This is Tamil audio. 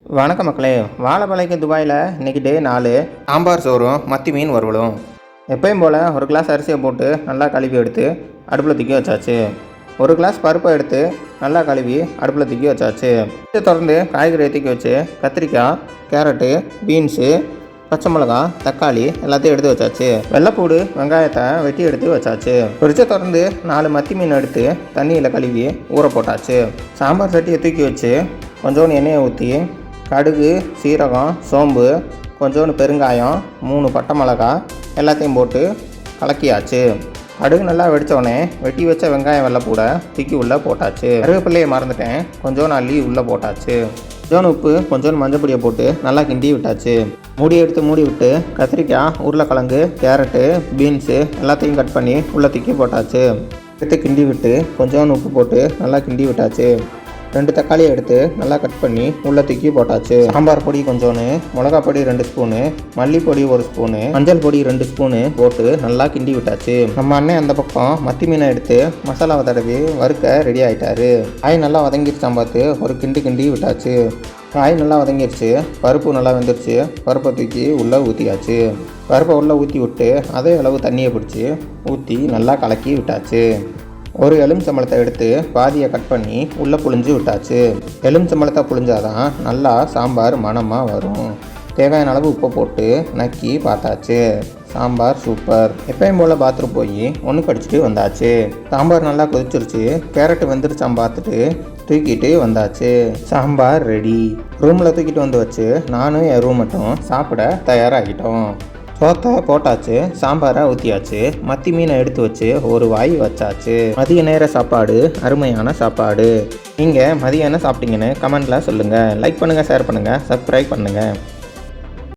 வணக்கம் மக்களே. வாழைப்பளைக்கு துபாயில் இன்றைக்கி டே 4. சாம்பார் சோறும் மத்தி மீன் வறுவலும். எப்பயும் போல் ஒரு கிளாஸ் அரிசியை போட்டு நல்லா கழுவி எடுத்து அடுப்பில் தூக்கி வச்சாச்சு. ஒரு கிளாஸ் பருப்பை எடுத்து நல்லா கழுவி அடுப்பில் தூக்கி வச்சாச்சு. தொடர்ந்து காய்கறி தூக்கி வச்சு கத்திரிக்காய், கேரட்டு, பீன்ஸு, பச்சை மிளகா, தக்காளி எல்லாத்தையும் எடுத்து வச்சாச்சு. வெள்ளைப்பூடு, வெங்காயத்தை வெட்டி எடுத்து வச்சாச்சு. ஃப்ரிட்ஜை திறந்து 4 மத்தி மீன் எடுத்து தண்ணியில் கழுவி ஊற போட்டாச்சு. சாம்பார் சட்டியை தூக்கி வச்சு கொஞ்சோண்டு எண்ணெயை ஊற்றி கடுகு, சீரகம், சோம்பு, கொஞ்சோண்டு பெருங்காயம், 3 பட்டை மிளகா எல்லாத்தையும் போட்டு கலக்கியாச்சு. கடுகு நல்லா வெடித்தோடனே வெட்டி வச்ச வெங்காயம் வெள்ளைப்பூட தூக்கி உள்ளே போட்டாச்சு. கருவேப்பிள்ளையை மறந்துட்டேன், கொஞ்சோண்டு அள்ளி உள்ளே போட்டாச்சு. கொஞ்சோண்டு உப்பு, கொஞ்சோண்டு மஞ்சள் பொடியை போட்டு நல்லா கிண்டி விட்டாச்சு. மூடி விட்டு கத்திரிக்காய், உருளைக்கிழங்கு, கேரட்டு, பீன்ஸு எல்லாத்தையும் கட் பண்ணி உள்ளே தூக்கி போட்டாச்சு. எடுத்து கிண்டி விட்டு கொஞ்சோண்டு உப்பு போட்டு நல்லா கிண்டி விட்டாச்சு. 2 தக்காளியை எடுத்து நல்லா கட் பண்ணி உள்ளே தூக்கி போட்டாச்சு. சாம்பார் பொடி கொஞ்சோன்னு, மிளகா பொடி 2 ஸ்பூனு, மல்லிப்பொடி 1 ஸ்பூனு, மஞ்சள் பொடி 2 ஸ்பூனு போட்டு நல்லா கிண்டி விட்டாச்சு. நம்ம அண்ணன் அந்த பக்கம் மத்தி மீனை எடுத்து மசாலாவை தடவி வறுக்க ரெடி ஆகிட்டாரு. காய் நல்லா வதங்கிடுச்சான் பார்த்து ஒரு கிண்டி விட்டாச்சு. காய் நல்லா வதங்கிடுச்சு, பருப்பு நல்லா வெந்துருச்சு. பருப்பை தூக்கி உள்ளே ஊற்றியாச்சு. பருப்பை உள்ளே ஊற்றி விட்டு அதே அளவு தண்ணியை பிடிச்சி ஊற்றி நல்லா கலக்கி விட்டாச்சு. ஒரு எலுமிச்சம்பழத்தை எடுத்து பாதியை கட் பண்ணி உள்ளே புழிஞ்சு விட்டாச்சு. எலுமிச்சம்பழத்தை புழிஞ்சாதான் நல்லா சாம்பார் மணமாக வரும். தேவையான அளவு உப்பை போட்டு நக்கி பார்த்தாச்சு. சாம்பார் சூப்பர். எப்பயும் போல் பாத்ரூம் போய் ஒன்று கடிச்சிட்டு வந்தாச்சு. சாம்பார் நல்லா கொதிச்சிருச்சு. கேரட்டு வெந்துருச்சான் பார்த்துட்டு தூக்கிட்டு வந்தாச்சு. சாம்பார் ரெடி. ரூமில் தூக்கிட்டு வந்து வச்சு நானும் என் ரூம் மட்டும் சாப்பிட தயாராகிட்டோம். சோத்தை போட்டாச்சு, சாம்பாரை ஊற்றியாச்சு, மத்தி மீனை எடுத்து வச்சு ஒரு வாய் வச்சாச்சு. மதிய நேர சாப்பாடு அருமையான சாப்பாடு. நீங்கள் மதியம் என்ன சாப்பிட்டீங்கன்னு கமெண்ட்டில் சொல்லுங்கள். லைக் பண்ணுங்கள், ஷேர் பண்ணுங்கள், சப்ஸ்கிரைப் பண்ணுங்கள்.